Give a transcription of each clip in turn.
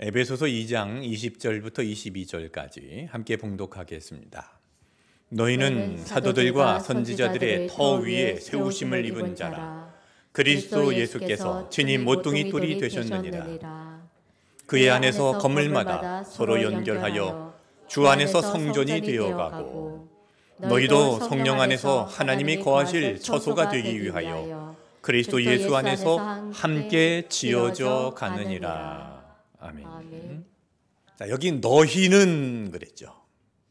에베소서 2장 20절부터 22절까지 함께 봉독하겠습니다. 너희는 사도들과 선지자들의 터 위에 세우심을 입은 자라. 그리스도 예수께서 친히 모퉁이 돌이 되셨느니라. 그의 안에서 건물마다 서로 연결하여 주 안에서 성전이 되어가고, 너희도 성령 안에서 하나님이 거하실 처소가 되기 위하여 그리스도 예수 안에서 함께 지어져 가느니라. 아멘. 자, 여기 너희는 그랬죠.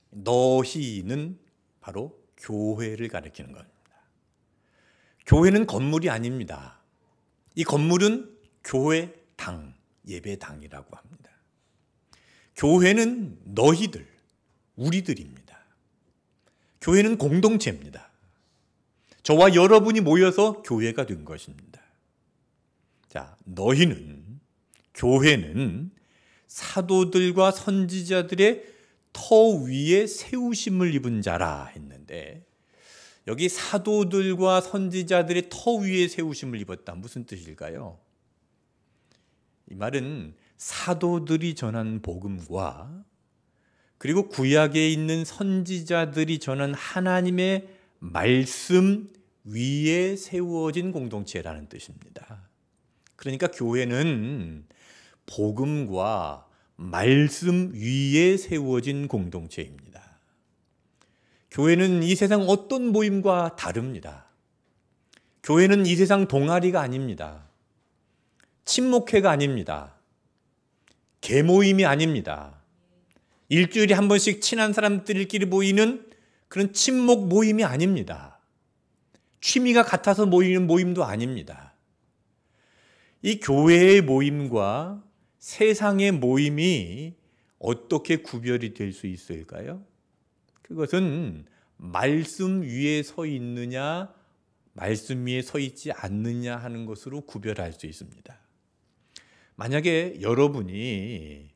너희는 바로 교회를 가리키는 겁니다. 교회는 건물이 아닙니다. 이 건물은 교회당, 예배당이라고 합니다. 교회는 너희들, 우리들입니다. 교회는 공동체입니다. 저와 여러분이 모여서 교회가 된 것입니다. 자, 너희는, 교회는 사도들과 선지자들의 터 위에 세우심을 입은 자라 했는데, 여기 사도들과 선지자들의 터 위에 세우심을 입었다, 무슨 뜻일까요? 이 말은 사도들이 전한 복음과 그리고 구약에 있는 선지자들이 전한 하나님의 말씀 위에 세워진 공동체라는 뜻입니다. 그러니까 교회는 복음과 말씀 위에 세워진 공동체입니다. 교회는 이 세상 어떤 모임과 다릅니다. 교회는 이 세상 동아리가 아닙니다. 친목회가 아닙니다. 개모임이 아닙니다. 일주일에 한 번씩 친한 사람들끼리 모이는 그런 친목 모임이 아닙니다. 취미가 같아서 모이는 모임도 아닙니다. 이 교회의 모임과 세상의 모임이 어떻게 구별이 될 수 있을까요? 그것은 말씀 위에 서 있느냐, 말씀 위에 서 있지 않느냐 하는 것으로 구별할 수 있습니다. 만약에 여러분이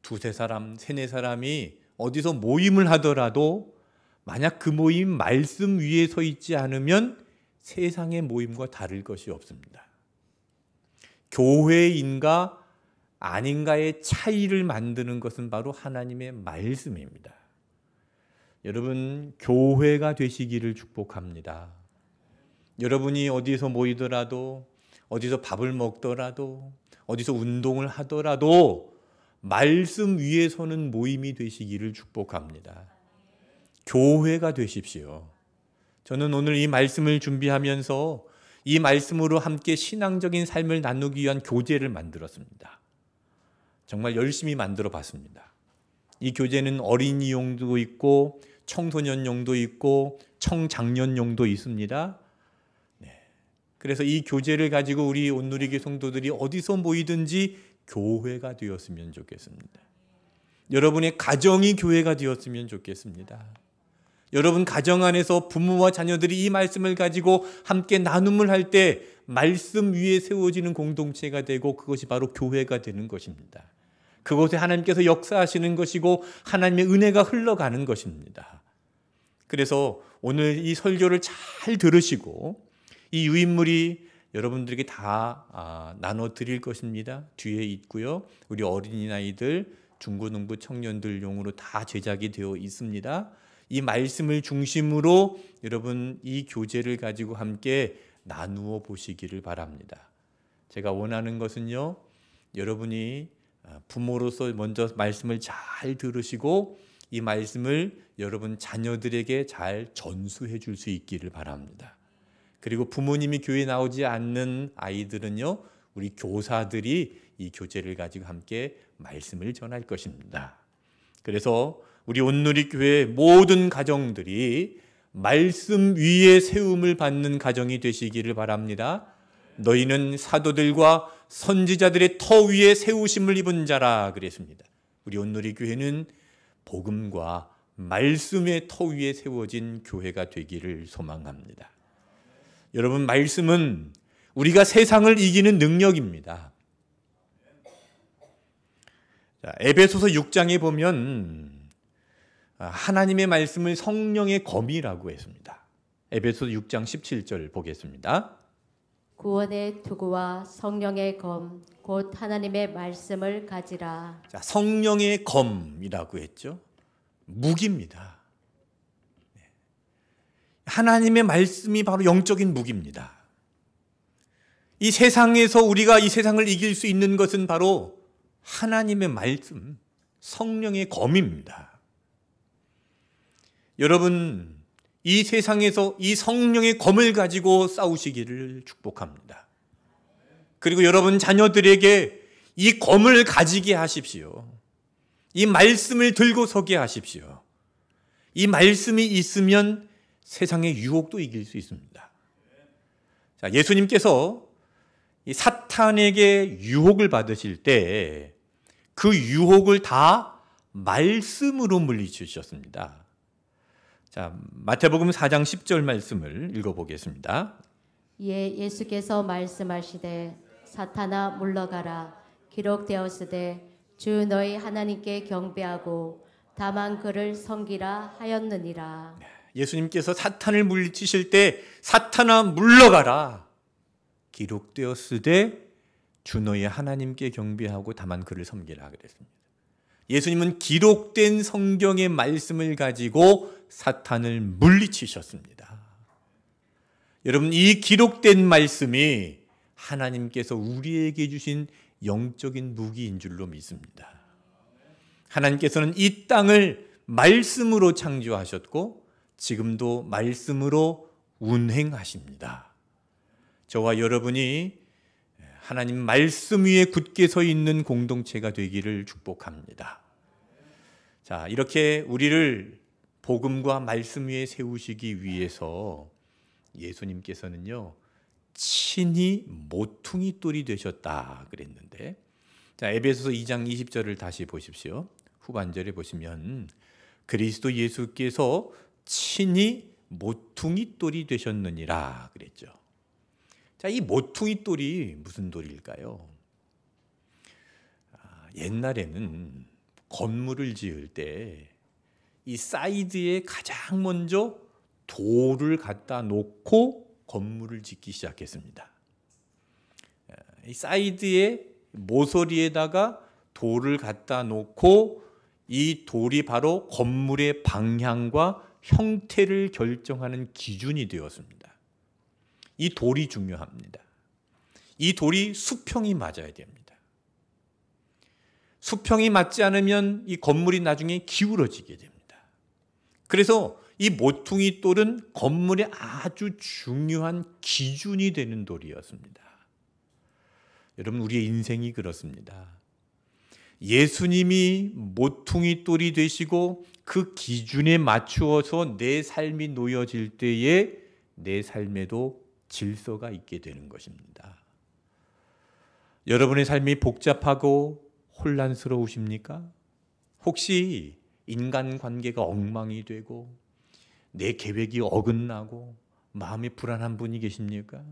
두세 사람, 세네 사람이 어디서 모임을 하더라도 만약 그 모임 말씀 위에 서 있지 않으면 세상의 모임과 다를 것이 없습니다. 교회인가 아닌가의 차이를 만드는 것은 바로 하나님의 말씀입니다. 여러분, 교회가 되시기를 축복합니다. 여러분이 어디서 모이더라도, 어디서 밥을 먹더라도, 어디서 운동을 하더라도 말씀 위에 서는 모임이 되시기를 축복합니다. 교회가 되십시오. 저는 오늘 이 말씀을 준비하면서 이 말씀으로 함께 신앙적인 삶을 나누기 위한 교재를 만들었습니다. 정말 열심히 만들어 봤습니다. 이 교재는 어린이용도 있고 청소년용도 있고 청장년용도 있습니다. 그래서 이 교재를 가지고 우리 온누리교 성도들이 어디서 모이든지 교회가 되었으면 좋겠습니다. 여러분의 가정이 교회가 되었으면 좋겠습니다. 여러분 가정 안에서 부모와 자녀들이 이 말씀을 가지고 함께 나눔을 할 때 말씀 위에 세워지는 공동체가 되고, 그것이 바로 교회가 되는 것입니다. 그곳에 하나님께서 역사하시는 것이고 하나님의 은혜가 흘러가는 것입니다. 그래서 오늘 이 설교를 잘 들으시고 이 유인물이 여러분들에게 다 나눠 드릴 것입니다. 뒤에 있고요. 우리 어린이나이들, 중고등부 청년들용으로 다 제작이 되어 있습니다. 이 말씀을 중심으로 여러분 이 교재를 가지고 함께 나누어 보시기를 바랍니다. 제가 원하는 것은요, 여러분이 부모로서 먼저 말씀을 잘 들으시고 이 말씀을 여러분 자녀들에게 잘 전수해 줄 수 있기를 바랍니다. 그리고 부모님이 교회에 나오지 않는 아이들은요, 우리 교사들이 이 교재를 가지고 함께 말씀을 전할 것입니다. 그래서 우리 온누리교회 모든 가정들이 말씀 위에 세움을 받는 가정이 되시기를 바랍니다. 너희는 사도들과 선지자들의 터 위에 세우심을 입은 자라 그랬습니다. 우리 온누리교회는 복음과 말씀의 터 위에 세워진 교회가 되기를 소망합니다. 여러분, 말씀은 우리가 세상을 이기는 능력입니다. 자, 에베소서 6장에 보면 하나님의 말씀을 성령의 검이라고 했습니다. 에베소서 6장 17절 보겠습니다. 구원의 투구와 성령의 검 곧 하나님의 말씀을 가지라. 자, 성령의 검이라고 했죠. 무기입니다. 하나님의 말씀이 바로 영적인 무기입니다. 이 세상에서 우리가 이 세상을 이길 수 있는 것은 바로 하나님의 말씀, 성령의 검입니다. 여러분, 이 세상에서 이 성령의 검을 가지고 싸우시기를 축복합니다. 그리고 여러분 자녀들에게 이 검을 가지게 하십시오. 이 말씀을 들고 서게 하십시오. 이 말씀이 있으면 세상의 유혹도 이길 수 있습니다. 자, 예수님께서 이 사탄에게 유혹을 받으실 때 그 유혹을 다 말씀으로 물리치셨습니다. 자, 마태복음 4장 10절 말씀을 읽어보겠습니다. 이에 예수께서 말씀하시되 사탄아 물러가라. 기록되었으되 주 너희 하나님께 경배하고 다만 그를 섬기라 하였느니라. 예수님께서 사탄을 물리치실 때 사탄아 물러가라. 기록되었으되 주 너희 하나님께 경배하고 다만 그를 섬기라 그랬습니다. 예수님은 기록된 성경의 말씀을 가지고 사탄을 물리치셨습니다. 여러분, 이 기록된 말씀이 하나님께서 우리에게 주신 영적인 무기인 줄로 믿습니다. 하나님께서는 이 땅을 말씀으로 창조하셨고 지금도 말씀으로 운행하십니다. 저와 여러분이 하나님 말씀 위에 굳게 서 있는 공동체가 되기를 축복합니다. 자, 이렇게 우리를 복음과 말씀 위에 세우시기 위해서 예수님께서는요, 친히 모퉁이 돌이 되셨다 그랬는데, 자, 에베소서 2장 20절을 다시 보십시오. 후반절에 보시면 그리스도 예수께서 친히 모퉁이 돌이 되셨느니라 그랬죠. 자, 이 모퉁이 돌이 무슨 돌일까요? 옛날에는 건물을 지을 때 이 사이드에 가장 먼저 돌을 갖다 놓고 건물을 짓기 시작했습니다. 이 사이드에 모서리에다가 돌을 갖다 놓고 이 돌이 바로 건물의 방향과 형태를 결정하는 기준이 되었습니다. 이 돌이 중요합니다. 이 돌이 수평이 맞아야 됩니다. 수평이 맞지 않으면 이 건물이 나중에 기울어지게 됩니다. 그래서 이 모퉁이 돌은 건물의 아주 중요한 기준이 되는 돌이었습니다. 여러분, 우리의 인생이 그렇습니다. 예수님이 모퉁이 돌이 되시고 그 기준에 맞추어서 내 삶이 놓여질 때에 내 삶에도 질서가 있게 되는 것입니다. 여러분의 삶이 복잡하고 혼란스러우십니까? 혹시 인간관계가 엉망이 되고 내 계획이 어긋나고 마음이 불안한 분이 계십니까?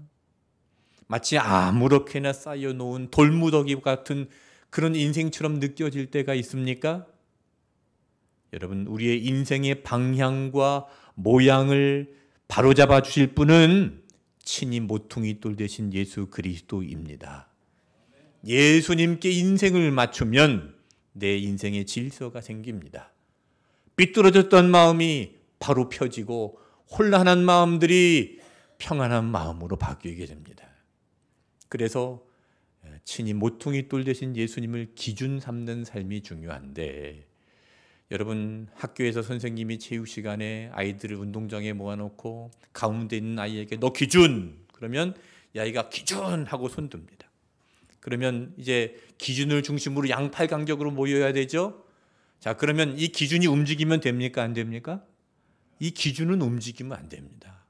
마치 아무렇게나 쌓여놓은 돌무더기 같은 그런 인생처럼 느껴질 때가 있습니까? 여러분, 우리의 인생의 방향과 모양을 바로잡아 주실 분은 친히 모퉁이 돌 되신 예수 그리스도입니다. 예수님께 인생을 맞추면 내 인생의 질서가 생깁니다. 삐뚤어졌던 마음이 바로 펴지고 혼란한 마음들이 평안한 마음으로 바뀌게 됩니다. 그래서 친히 모퉁이 돌 되신 예수님을 기준 삼는 삶이 중요한데, 여러분, 학교에서 선생님이 체육 시간에 아이들을 운동장에 모아놓고 가운데 있는 아이에게 너 기준! 그러면 이 아이가 기준! 하고 손듭니다. 그러면 이제 기준을 중심으로 양팔강적으로 모여야 되죠. 자, 그러면 이 기준이 움직이면 됩니까? 안 됩니까? 이 기준은 움직이면 안 됩니다.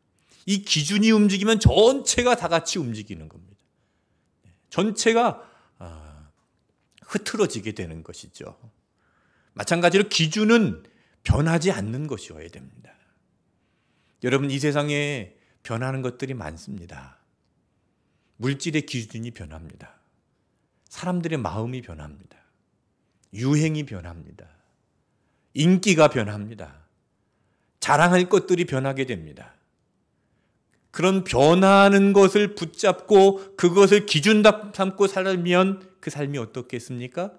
이 기준이 움직이면 전체가 다 같이 움직이는 겁니다. 전체가 흐트러지게 되는 것이죠. 마찬가지로 기준은 변하지 않는 것이어야 됩니다. 여러분, 이 세상에 변하는 것들이 많습니다. 물질의 기준이 변합니다. 사람들의 마음이 변합니다. 유행이 변합니다. 인기가 변합니다. 자랑할 것들이 변하게 됩니다. 그런 변화하는 것을 붙잡고 그것을 기준 삼고 살면 그 삶이 어떻겠습니까?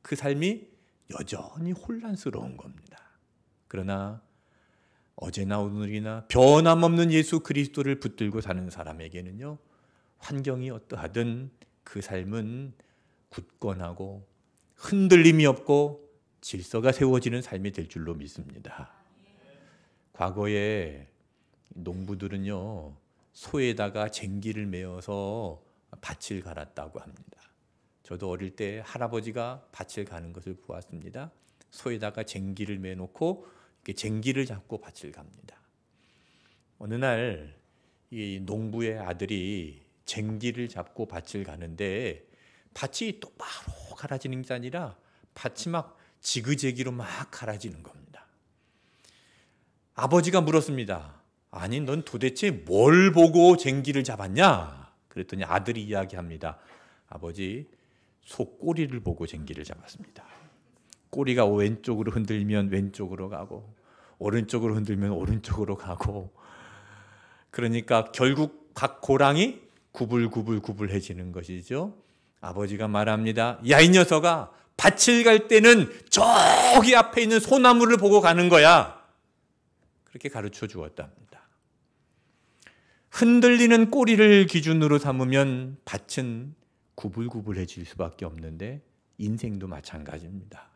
그 삶이 여전히 혼란스러운 겁니다. 그러나 어제나 오늘이나 변함없는 예수 그리스도를 붙들고 사는 사람에게는요, 환경이 어떠하든 그 삶은 굳건하고 흔들림이 없고 질서가 세워지는 삶이 될 줄로 믿습니다. 과거에 농부들은요, 소에다가 쟁기를 메어서 밭을 갈았다고 합니다. 저도 어릴 때 할아버지가 밭을 가는 것을 보았습니다. 소에다가 쟁기를 매놓고 쟁기를 잡고 밭을 갑니다. 어느 날 이 농부의 아들이 쟁기를 잡고 밭을 가는데 밭이 똑바로 갈아지는 게 아니라 밭이 막 지그재기로 막 갈아지는 겁니다. 아버지가 물었습니다. 아니, 넌 도대체 뭘 보고 쟁기를 잡았냐? 그랬더니 아들이 이야기합니다. 아버지, 소 꼬리를 보고 쟁기를 잡았습니다. 꼬리가 왼쪽으로 흔들면 왼쪽으로 가고 오른쪽으로 흔들면 오른쪽으로 가고, 그러니까 결국 각 고랑이 구불구불구불해지는 것이죠. 아버지가 말합니다. 야, 이 녀석아, 밭을 갈 때는 저기 앞에 있는 소나무를 보고 가는 거야. 그렇게 가르쳐 주었답니다. 흔들리는 꼬리를 기준으로 삼으면 밭은 구불구불해질 수밖에 없는데 인생도 마찬가지입니다.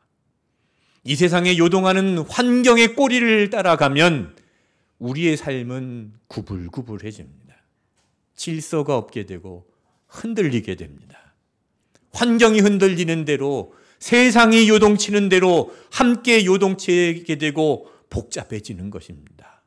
이 세상에 요동하는 환경의 꼬리를 따라가면 우리의 삶은 구불구불해집니다. 질서가 없게 되고 흔들리게 됩니다. 환경이 흔들리는 대로, 세상이 요동치는 대로 함께 요동치게 되고 복잡해지는 것입니다.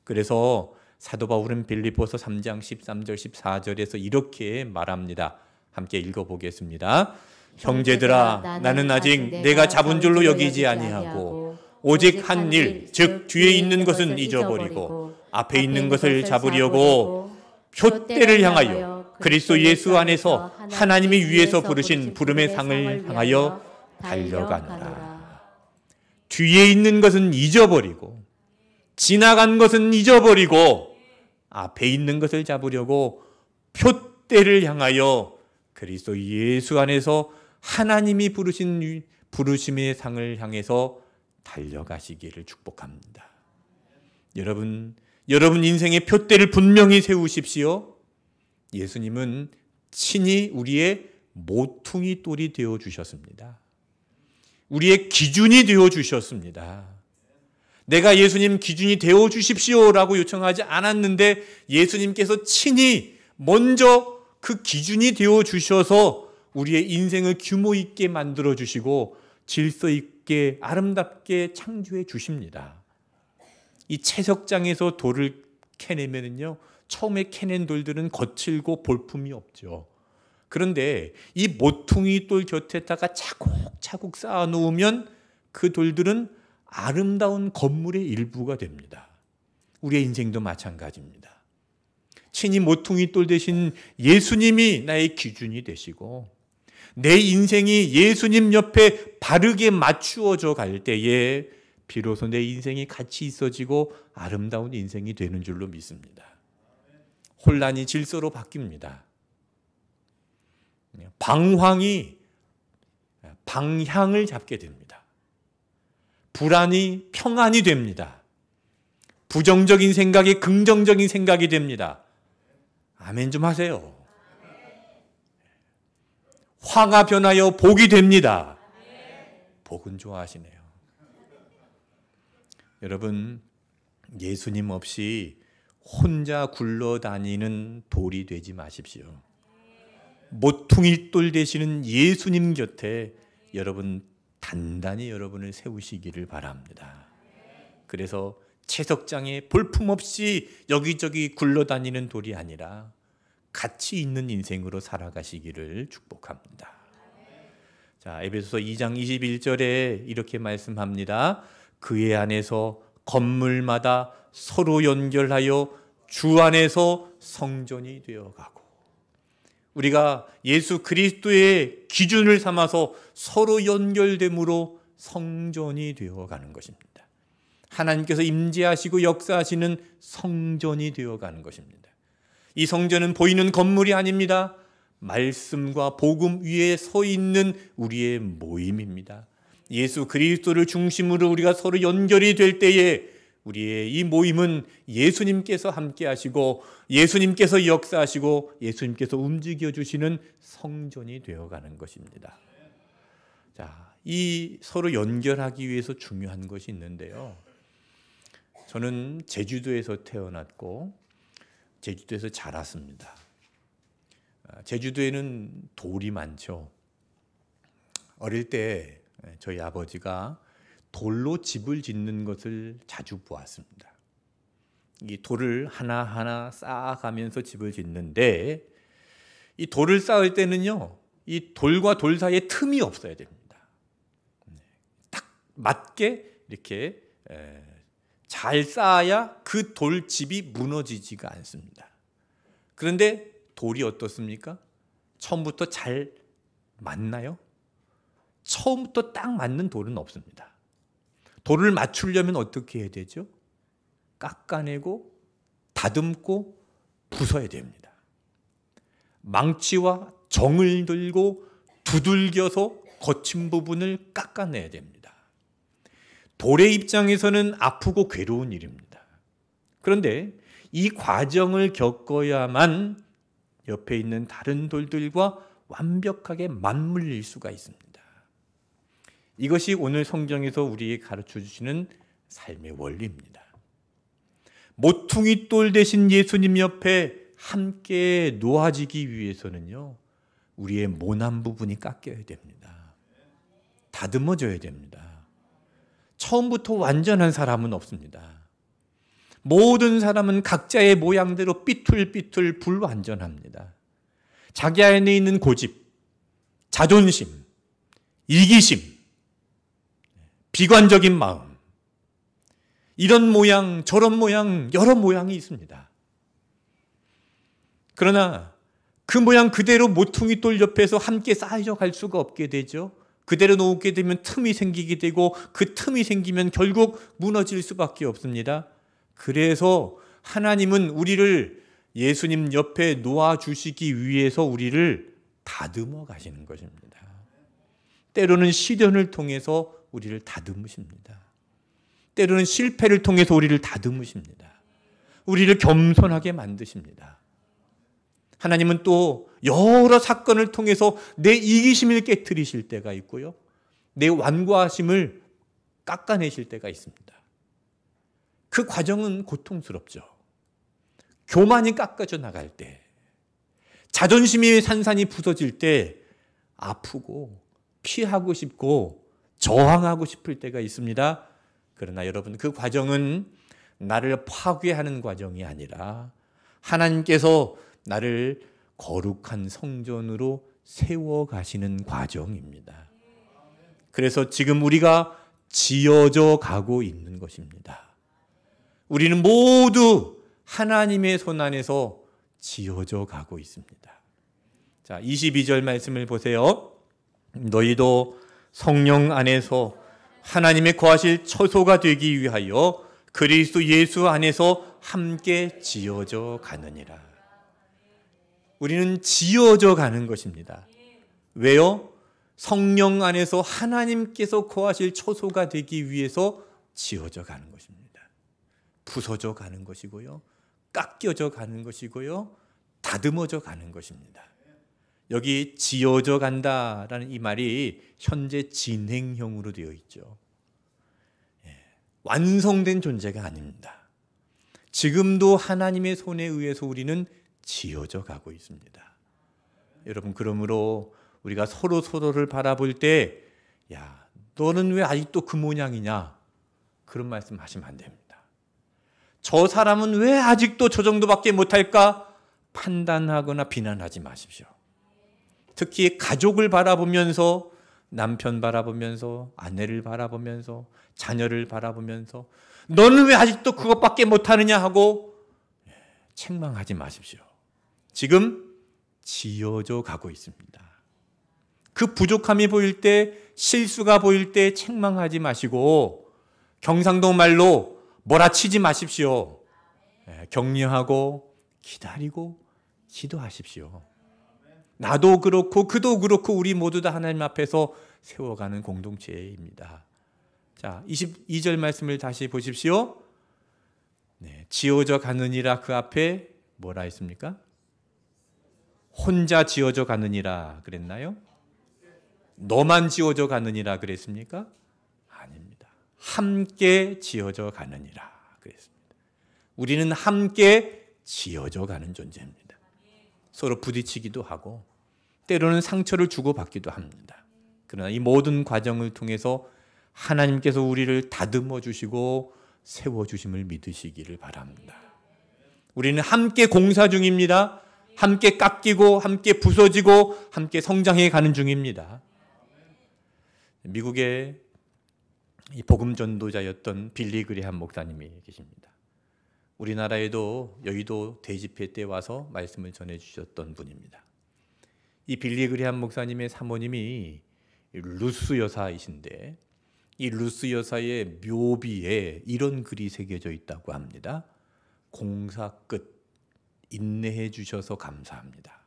그래서 사도 바울은 빌립보서 3장 13절 14절에서 이렇게 말합니다. 함께 읽어보겠습니다. 형제들아, 나는 아직 내가 잡은 줄로 여기지 아니하고 오직 한 일, 즉 뒤에 있는 것은 잊어버리고 앞에 있는 것을 잡으려고 표대를 향하여 그리스도 예수 안에서 하나님이 위에서 부르신 부름의 상을 향하여 달려가노라. 뒤에 있는 것은 잊어버리고 지나간 것은 잊어버리고 앞에 있는 것을 잡으려고 표대를 향하여 그리스도 예수 안에서 하나님이 부르신 부르심의 상을 향해서 달려가시기를 축복합니다. 여러분 인생의 표대를 분명히 세우십시오. 예수님은 친히 우리의 모퉁이 돌이 되어 주셨습니다. 우리의 기준이 되어 주셨습니다. 내가 예수님 기준이 되어 주십시오라고 요청하지 않았는데 예수님께서 친히 먼저 그 기준이 되어 주셔서 우리의 인생을 규모 있게 만들어 주시고 질서 있게 아름답게 창조해 주십니다. 이 채석장에서 돌을 캐내면요, 처음에 캐낸 돌들은 거칠고 볼품이 없죠. 그런데 이 모퉁이 돌 곁에다가 차곡차곡 쌓아 놓으면 그 돌들은 아름다운 건물의 일부가 됩니다. 우리의 인생도 마찬가지입니다. 친히 모퉁이 돌 대신 예수님이 나의 기준이 되시고 내 인생이 예수님 옆에 바르게 맞추어져 갈 때에 비로소 내 인생이 가치 있어지고 아름다운 인생이 되는 줄로 믿습니다. 혼란이 질서로 바뀝니다. 방황이 방향을 잡게 됩니다. 불안이 평안이 됩니다. 부정적인 생각이 긍정적인 생각이 됩니다. 아멘 좀 하세요. 화가 변하여 복이 됩니다. 복은 좋아하시네요. 여러분, 예수님 없이 혼자 굴러다니는 돌이 되지 마십시오. 모퉁이 돌 되시는 예수님 곁에 여러분 단단히 여러분을 세우시기를 바랍니다. 그래서 채석장에 볼품없이 여기저기 굴러다니는 돌이 아니라 가치 있는 인생으로 살아가시기를 축복합니다. 자, 에베소서 2장 21절에 이렇게 말씀합니다. 그의 안에서 건물마다 서로 연결하여 주 안에서 성전이 되어가고, 우리가 예수 그리스도의 기준을 삼아서 서로 연결됨으로 성전이 되어가는 것입니다. 하나님께서 임재하시고 역사하시는 성전이 되어가는 것입니다. 이 성전은 보이는 건물이 아닙니다. 말씀과 복음 위에 서 있는 우리의 모임입니다. 예수 그리스도를 중심으로 우리가 서로 연결이 될 때에 우리의 이 모임은 예수님께서 함께 하시고 예수님께서 역사하시고 예수님께서 움직여 주시는 성전이 되어가는 것입니다. 자, 이 서로 연결하기 위해서 중요한 것이 있는데요. 저는 제주도에서 태어났고 제주도에서 자랐습니다. 제주도에는 돌이 많죠. 어릴 때 저희 아버지가 돌로 집을 짓는 것을 자주 보았습니다. 이 돌을 하나하나 쌓아가면서 집을 짓는데 이 돌을 쌓을 때는요, 이 돌과 돌 사이에 틈이 없어야 됩니다. 딱 맞게 이렇게 잘 쌓아야 그 돌집이 무너지지가 않습니다. 그런데 돌이 어떻습니까? 처음부터 잘 맞나요? 처음부터 딱 맞는 돌은 없습니다. 돌을 맞추려면 어떻게 해야 되죠? 깎아내고 다듬고 부숴야 됩니다. 망치와 정을 들고 두들겨서 거친 부분을 깎아내야 됩니다. 돌의 입장에서는 아프고 괴로운 일입니다. 그런데 이 과정을 겪어야만 옆에 있는 다른 돌들과 완벽하게 맞물릴 수가 있습니다. 이것이 오늘 성경에서 우리에게 가르쳐 주시는 삶의 원리입니다. 모퉁이 돌 대신 예수님 옆에 함께 놓아지기 위해서는요, 우리의 모난 부분이 깎여야 됩니다. 다듬어져야 됩니다. 처음부터 완전한 사람은 없습니다. 모든 사람은 각자의 모양대로 삐뚤삐뚤 불완전합니다. 자기 안에 있는 고집, 자존심, 이기심, 비관적인 마음, 이런 모양 저런 모양 여러 모양이 있습니다. 그러나 그 모양 그대로 모퉁이 돌 옆에서 함께 쌓여 갈 수가 없게 되죠. 그대로 놓게 되면 틈이 생기게 되고 그 틈이 생기면 결국 무너질 수밖에 없습니다. 그래서 하나님은 우리를 예수님 옆에 놓아주시기 위해서 우리를 다듬어 가시는 것입니다. 때로는 시련을 통해서 우리를 다듬으십니다. 때로는 실패를 통해서 우리를 다듬으십니다. 우리를 겸손하게 만드십니다. 하나님은 또 여러 사건을 통해서 내 이기심을 깨트리실 때가 있고요, 내 완고하심을 깎아내실 때가 있습니다. 그 과정은 고통스럽죠. 교만이 깎아져 나갈 때, 자존심이 산산이 부서질 때 아프고 피하고 싶고 저항하고 싶을 때가 있습니다. 그러나 여러분, 그 과정은 나를 파괴하는 과정이 아니라 하나님께서 나를 거룩한 성전으로 세워가시는 과정입니다. 그래서 지금 우리가 지어져 가고 있는 것입니다. 우리는 모두 하나님의 손 안에서 지어져 가고 있습니다. 자, 22절 말씀을 보세요. 너희도 성령 안에서 하나님의 거하실 처소가 되기 위하여 그리스도 예수 안에서 함께 지어져 가느니라. 우리는 지어져 가는 것입니다. 왜요? 성령 안에서 하나님께서 거하실 처소가 되기 위해서 지어져 가는 것입니다. 부서져 가는 것이고요, 깎여져 가는 것이고요, 다듬어져 가는 것입니다. 여기 지어져 간다라는 이 말이 현재 진행형으로 되어 있죠. 완성된 존재가 아닙니다. 지금도 하나님의 손에 의해서 우리는 지어져 가고 있습니다. 여러분, 그러므로 우리가 서로를 바라볼 때, 야, 너는 왜 아직도 그 모양이냐? 그런 말씀 하시면 안 됩니다. 저 사람은 왜 아직도 저 정도밖에 못할까? 판단하거나 비난하지 마십시오. 특히 가족을 바라보면서, 남편 바라보면서, 아내를 바라보면서, 자녀를 바라보면서 너는 왜 아직도 그것밖에 못하느냐 하고 책망하지 마십시오. 지금 지어져 가고 있습니다. 그 부족함이 보일 때, 실수가 보일 때 책망하지 마시고 경상도 말로 몰아치지 마십시오. 격려하고 기다리고 기도하십시오. 나도 그렇고 그도 그렇고 우리 모두 다 하나님 앞에서 세워가는 공동체입니다. 자, 22절 말씀을 다시 보십시오. 지어져 가느니라 그 앞에 뭐라 했습니까? 혼자 지어져 가느니라 그랬나요? 너만 지어져 가느니라 그랬습니까? 아닙니다. 함께 지어져 가느니라 그랬습니다. 우리는 함께 지어져 가는 존재입니다. 서로 부딪히기도 하고 때로는 상처를 주고받기도 합니다. 그러나 이 모든 과정을 통해서 하나님께서 우리를 다듬어 주시고 세워 주심을 믿으시기를 바랍니다. 우리는 함께 공사 중입니다. 함께 깎이고 함께 부서지고 함께 성장해 가는 중입니다. 미국의 복음 전도자였던 빌리 그레함 목사님이 계십니다. 우리나라에도 여의도 대집회 때 와서 말씀을 전해 주셨던 분입니다. 이 빌리 그레함 목사님의 사모님이 루스 여사이신데 이 루스 여사의 묘비에 이런 글이 새겨져 있다고 합니다. 공사 끝, 인내해 주셔서 감사합니다.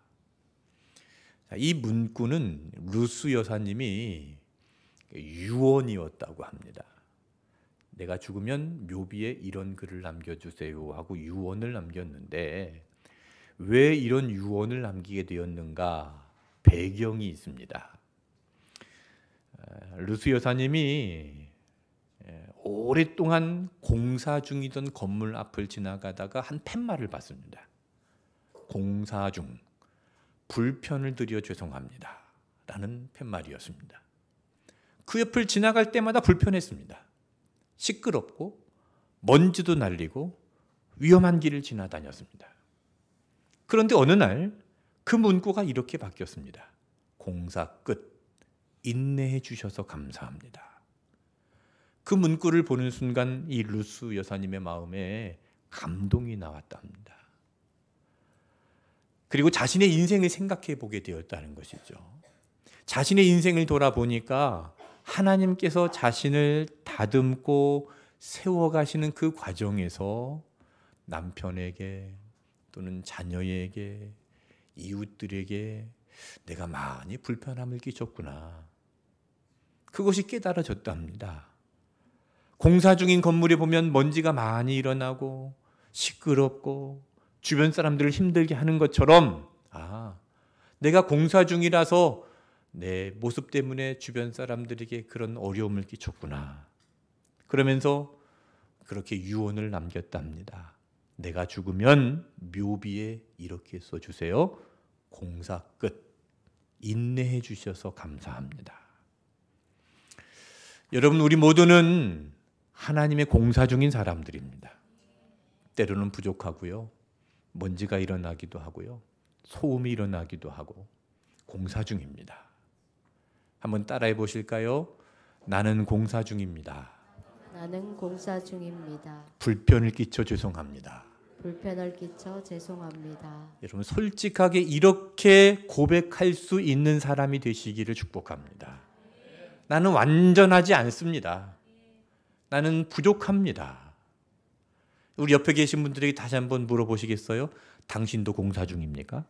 이 문구는 루스 여사님이 유언이었다고 합니다. 내가 죽으면 묘비에 이런 글을 남겨주세요 하고 유언을 남겼는데 왜 이런 유언을 남기게 되었는가? 배경이 있습니다. 루스 여사님이 오랫동안 공사 중이던 건물 앞을 지나가다가 한 팻말을 봤습니다. 공사 중 불편을 드려 죄송합니다 라는 팻말이었습니다. 그 옆을 지나갈 때마다 불편했습니다. 시끄럽고 먼지도 날리고 위험한 길을 지나다녔습니다. 그런데 어느 날 그 문구가 이렇게 바뀌었습니다. 공사 끝, 인내해 주셔서 감사합니다. 그 문구를 보는 순간 이 루스 여사님의 마음에 감동이 나왔답니다. 그리고 자신의 인생을 생각해 보게 되었다는 것이죠. 자신의 인생을 돌아보니까 하나님께서 자신을 다듬고 세워가시는 그 과정에서 남편에게 또는 자녀에게 이웃들에게 내가 많이 불편함을 끼쳤구나. 그것이 깨달아졌답니다. 공사 중인 건물에 보면 먼지가 많이 일어나고 시끄럽고 주변 사람들을 힘들게 하는 것처럼 내가 공사 중이라서 내 모습 때문에 주변 사람들에게 그런 어려움을 끼쳤구나. 그러면서 그렇게 유언을 남겼답니다. 내가 죽으면 묘비에 이렇게 써주세요. 공사 끝. 인내해 주셔서 감사합니다. 여러분, 우리 모두는 하나님의 공사 중인 사람들입니다. 때로는 부족하고요. 먼지가 일어나기도 하고요. 소음이 일어나기도 하고 공사 중입니다. 한번 따라해 보실까요? 나는 공사 중입니다. 나는 공사 중입니다. 불편을 끼쳐 죄송합니다. 불편을 끼쳐 죄송합니다. 여러분, 솔직하게 이렇게 고백할 수 있는 사람이 되시기를 축복합니다. 나는 완전하지 않습니다. 나는 부족합니다. 우리 옆에 계신 분들에게 다시 한번 물어보시겠어요? 당신도 공사 중입니까?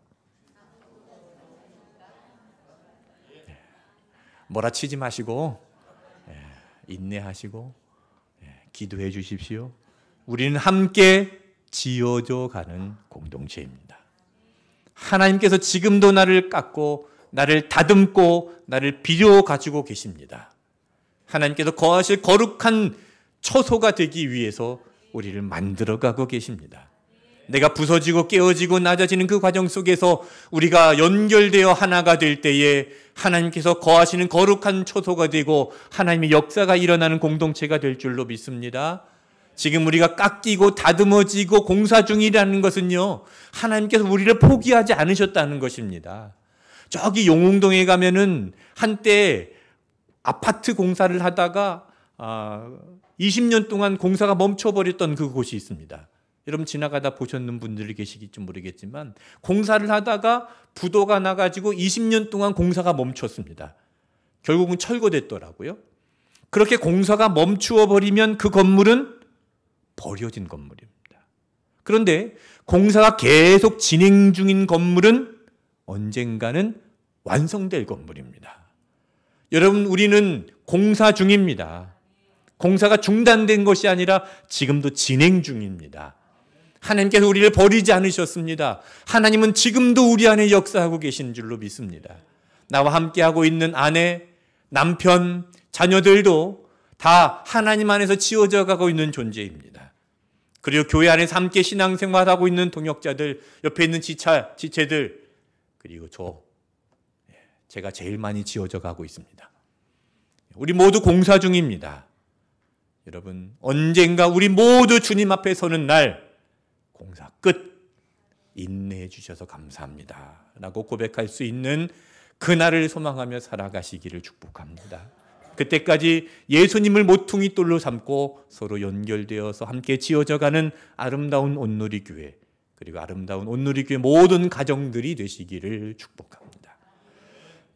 몰아치지 마시고 인내하시고 기도해 주십시오. 우리는 함께 지어져 가는 공동체입니다. 하나님께서 지금도 나를 깎고 나를 다듬고 나를 비려 가지고 계십니다. 하나님께서 거하실 거룩한 처소가 되기 위해서 우리를 만들어가고 계십니다. 내가 부서지고 깨어지고 낮아지는 그 과정 속에서 우리가 연결되어 하나가 될 때에 하나님께서 거하시는 거룩한 처소가 되고 하나님의 역사가 일어나는 공동체가 될 줄로 믿습니다. 지금 우리가 깎이고 다듬어지고 공사 중이라는 것은요, 하나님께서 우리를 포기하지 않으셨다는 것입니다. 저기 용웅동에 가면은 한때 아파트 공사를 하다가 20년 동안 공사가 멈춰버렸던 그곳이 있습니다. 여러분 지나가다 보셨는 분들이 계시길지 모르겠지만 공사를 하다가 부도가 나가지고 20년 동안 공사가 멈췄습니다. 결국은 철거됐더라고요. 그렇게 공사가 멈추어 버리면 그 건물은 버려진 건물입니다. 그런데 공사가 계속 진행 중인 건물은 언젠가는 완성될 건물입니다. 여러분, 우리는 공사 중입니다. 공사가 중단된 것이 아니라 지금도 진행 중입니다. 하나님께서 우리를 버리지 않으셨습니다. 하나님은 지금도 우리 안에 역사하고 계신 줄로 믿습니다. 나와 함께하고 있는 아내, 남편, 자녀들도 다 하나님 안에서 지어져 가고 있는 존재입니다. 그리고 교회 안에서 함께 신앙생활하고 있는 동역자들, 옆에 있는 지체들, 그리고 제가 제일 많이 지어져 가고 있습니다. 우리 모두 공사 중입니다. 여러분, 언젠가 우리 모두 주님 앞에 서는 날 공사 끝, 인내해 주셔서 감사합니다 라고 고백할 수 있는 그날을 소망하며 살아가시기를 축복합니다. 그때까지 예수님을 모퉁이 돌로 삼고 서로 연결되어서 함께 지어져가는 아름다운 온누리 교회, 그리고 아름다운 온누리 교회 모든 가정들이 되시기를 축복합니다.